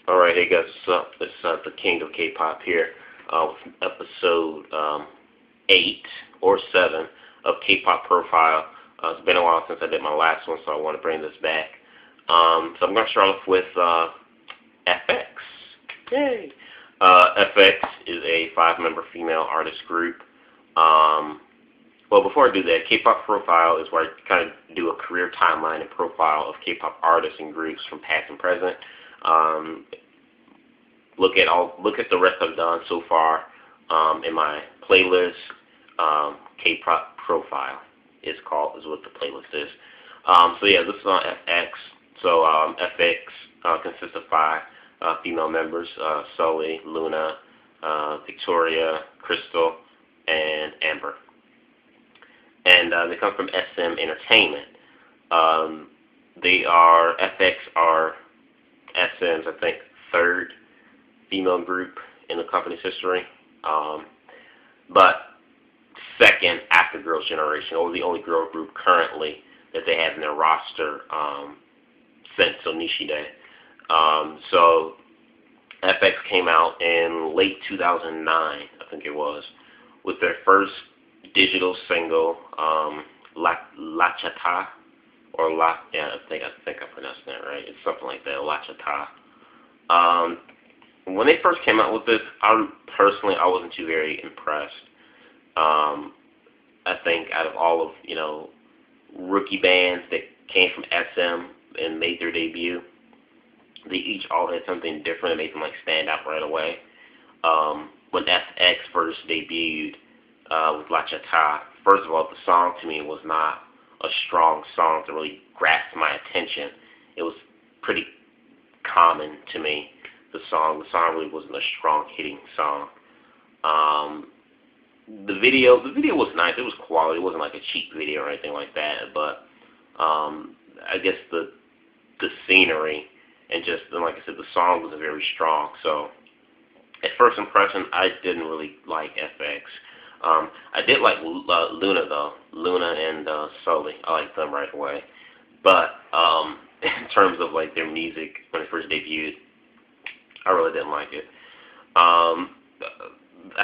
Alright, hey guys, what's up? It's the King of K-Pop here with episode 8 or 7 of K-Pop Profile. It's been a while since I did my last one, so I want to bring this back. So I'm going to start off with FX. Yay! FX is a 5-member female artist group. Well, before I do that, K-Pop Profile is where I kind of do a career timeline and profile of K-Pop artists and groups from past and present. Look at the rest I've done so far in my playlist. K-Pop Profile is what the playlist is. So yeah, this is on FX. So FX consists of 5 female members: Sully, Luna, Victoria, Crystal, and Amber. And they come from SM Entertainment. FX are SM's, I think, 3rd female group in the company's history, but 2nd after Girls' Generation, or the only girl group currently that they have in their roster since Nishide. So FX came out in late 2009, I think it was, with their first digital single, La Chata, or I think I pronounced that right. It's something like that, La Chata. When they first came out with this, I wasn't too very impressed. I think out of all of rookie bands that came from SM and made their debut, they each all had something different that made them stand out right away. When FX first debuted with La Chata, first of all, the song to me was not a strong song to really grasp my attention. It was pretty common to me. The song really wasn't a strong hitting song. The video was nice. It was quality. It wasn't like a cheap video or anything like that. But I guess the scenery and just like I said, the song wasn't very strong. So at first impression, I didn't really like FX. I did like Luna though. Luna and Sully. I liked them right away. But in terms of their music when it first debuted, I really didn't like it. I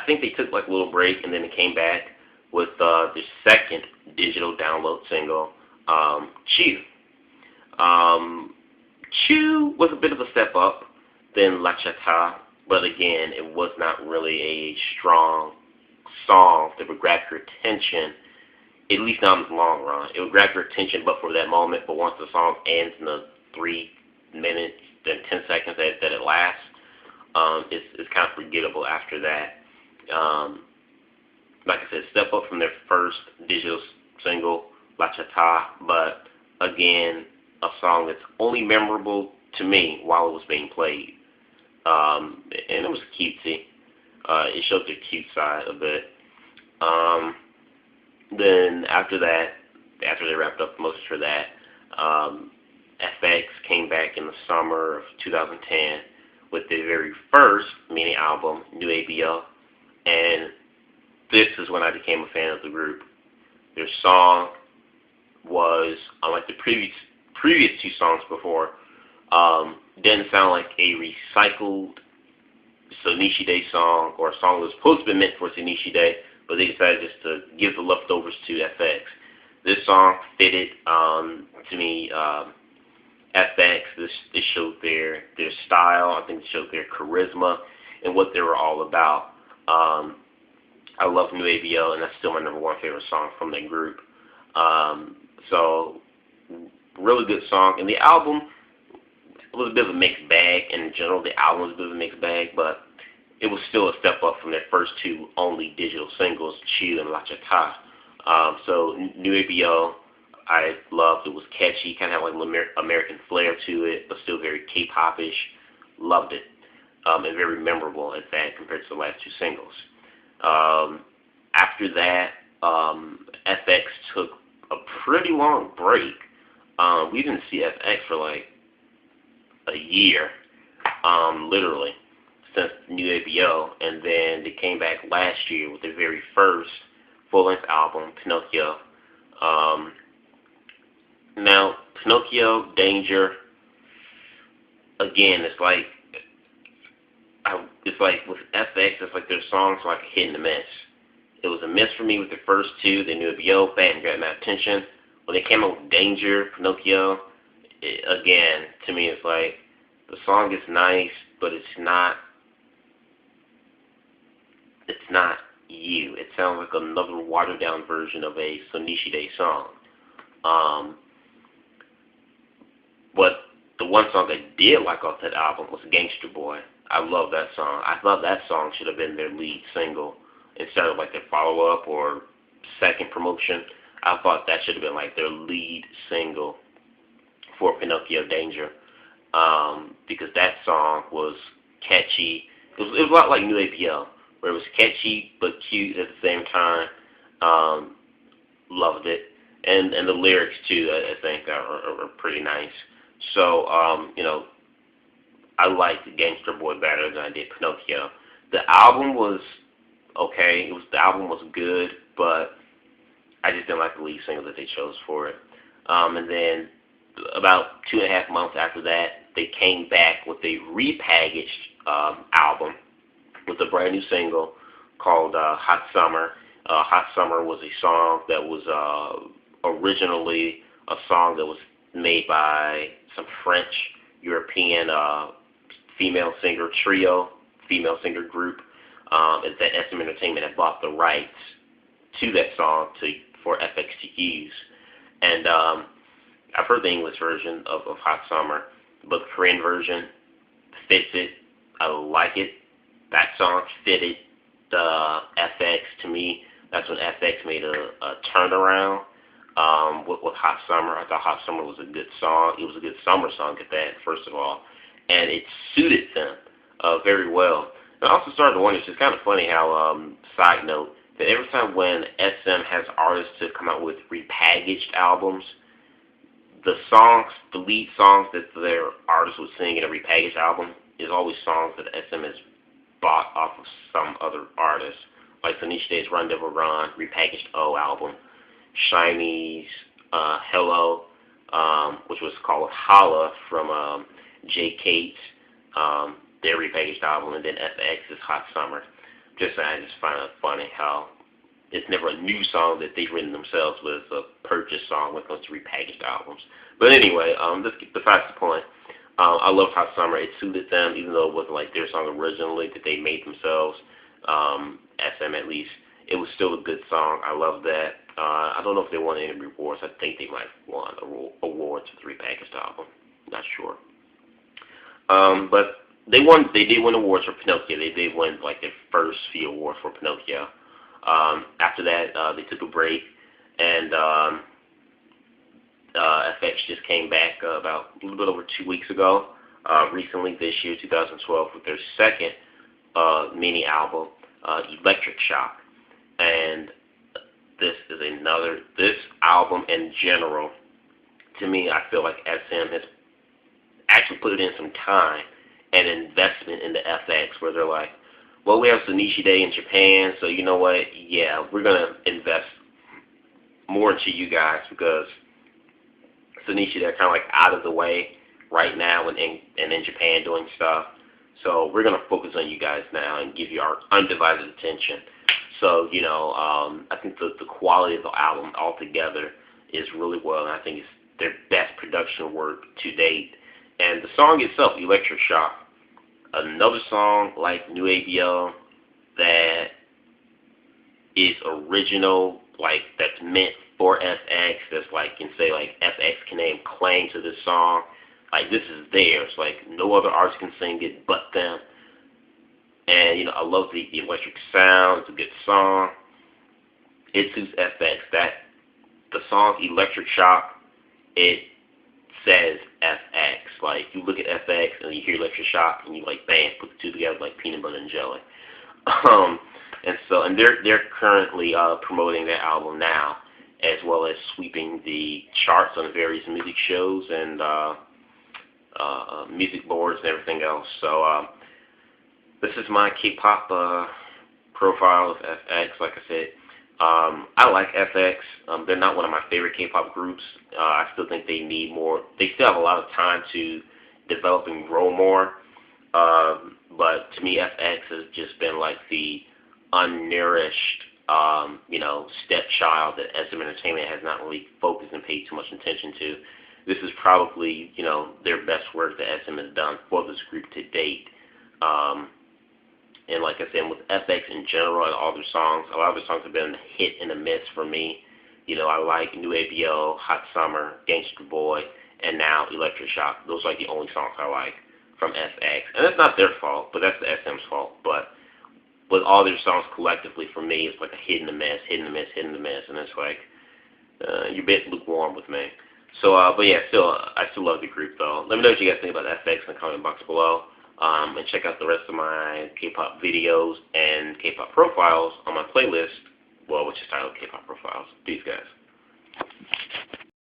think they took a little break and then they came back with their 2nd digital download single, Chew. Chew was a bit of a step up than La Chata, but again, it was not really a strong song that would grab your attention, at least not in the long run. It would grab your attention but for that moment, but once the song ends in the 3 minutes and 10 seconds that it lasts, it's kind of forgettable after that. Like I said, step up from their first digital single, La Chata, but again, a song that's only memorable to me while it was being played. And it was cutesy. It showed their cute side a bit. Then after that, after they wrapped up most for that, FX came back in the summer of 2010 with their very first mini album, New ABO, and this is when I became a fan of the group. Their song was, unlike the previous 2 songs before, didn't sound like a recycled Nishide song or a song that was supposed to be meant for Nishide, but they decided just to give the leftovers to FX. This song fitted to me. FX, this showed their style. I think it showed their charisma and what they were all about. I love New ABO, and that's still my number 1 favorite song from that group. So, really good song. And the album was a bit of a mixed bag. In general, the album was a bit of a mixed bag, but it was still a step up from their first 2 only digital singles, Chew and La Chata. So, New ABO, I loved. It was catchy, kind of had a little American flair to it, but still very K-pop-ish. Loved it. And very memorable at that compared to the last 2 singles. After that, FX took a pretty long break. We didn't see FX for a year, literally, since New ABO, and then they came back last year with their very first full-length album, Pinocchio. Now, Pinocchio, Danger, again, it's it's like with FX, it's like their songs are like a hit and a miss. It was a miss for me with the first two. They knew it'd be bam, grabbed my attention. When they came out with Danger, Pinocchio, again, to me, it's like the song is nice, but it's not you. It sounds like another watered down version of a Sonichi Day song. Um, but the one song I did like off that album was Gangster Boy. I love that song. I thought that song should have been their lead single instead of like their follow up or second promotion. I thought that should have been like their lead single for Pinocchio Danger, because that song was catchy. It was a lot like New APL, where it was catchy but cute at the same time. Loved it, and the lyrics too. I think are pretty nice. So I liked Gangster Boy better than I did Pinocchio. The album was okay. The album was good, but I just didn't like the lead single that they chose for it. And then about 2.5 months after that, they came back with a repackaged album with a brand new single called Hot Summer. Hot Summer was a song that was originally a song that was made by some French European female singer trio, female singer group. That SM Entertainment had bought the rights to that song for FX to use. And I've heard the English version of Hot Summer, but the Korean version fits it. I like it. That song fitted FX to me. That's when FX made a turnaround with Hot Summer. I thought Hot Summer was a good song. It was a good summer song at that, first of all. And it suited them very well. And I also started to wonder, it's just kind of funny how, side note, that every time when SM has artists to come out with repackaged albums, the lead songs that their artists would sing in a repackaged album is always songs that SM has bought off of some other artist. Like Sonichi Day's Run Devil Run, repackaged O album. Shiny's Hello, which was called Holla from J. Kate's, their repackaged album, and then FX's Hot Summer. I just find it funny how it's never a new song that they've written themselves, but it's a purchased song when it comes to repackaged albums. But anyway, let's get besides the point. I love Hot Summer. It suited them, even though it wasn't like their song originally that they made themselves. SM at least. It was still a good song. I love that. I don't know if they won any awards. I think they might have won awards for the repackaged album. Not sure. But they did win awards for Pinocchio. They did win like their first few awards for Pinocchio. After that, they took a break, and FX just came back about a little bit over 2 weeks ago, recently this year, 2012, with their second mini album, Electric Shock. And this album in general, to me, I feel like SM has actually put in some time and investment into FX, where they're like, well, we have Sonichi Day in Japan, so you know what? Yeah, we're going to invest more into you guys, because Sonichi, they're kind of like out of the way right now and in Japan doing stuff. So we're going to focus on you guys now and give you our undivided attention. So, I think the quality of the album altogether is really well, and I think it's their best production work to date. And the song itself, Electric Shock, another song like New ABL that is original, like that's meant for FX, that's like, can say like FX can name claim to this song. Like, this is theirs. Like, no other artist can sing it but them. And, I love the electric sound. It's a good song. It suits FX. The song Electric Shock, it says FX. Like, you look at FX and you hear Electric Shock and you like, bam, put the two together like peanut butter and jelly. And they're currently promoting that album now, as well as sweeping the charts on various music shows and music boards and everything else. So this is my K-pop profile of FX. Like I said, I like FX. They're not one of my favorite K-pop groups. I still think they need more. They still have a lot of time to develop and grow more. But to me, FX has just been like the unnourished, stepchild that SM Entertainment has not really focused and paid too much attention to. This is probably, their best work that SM has done for this group to date. And like I said, with FX in general and all their songs, a lot of their songs have been a hit and a miss for me. I like New ABO, Hot Summer, Gangster Boy, and now Electric Shock. Those are like the only songs I like from FX. And that's not their fault, but that's the SM's fault. But with all their songs collectively, for me, it's like a hit and a miss, hit and a miss, hit and a miss. And it's like, you're a bit lukewarm with me. So, but yeah, I still love the group, though. Let me know what you guys think about FX in the comment box below. And check out the rest of my K-pop videos and K-pop profiles on my playlist, which is titled K-pop Profiles. Peace, guys.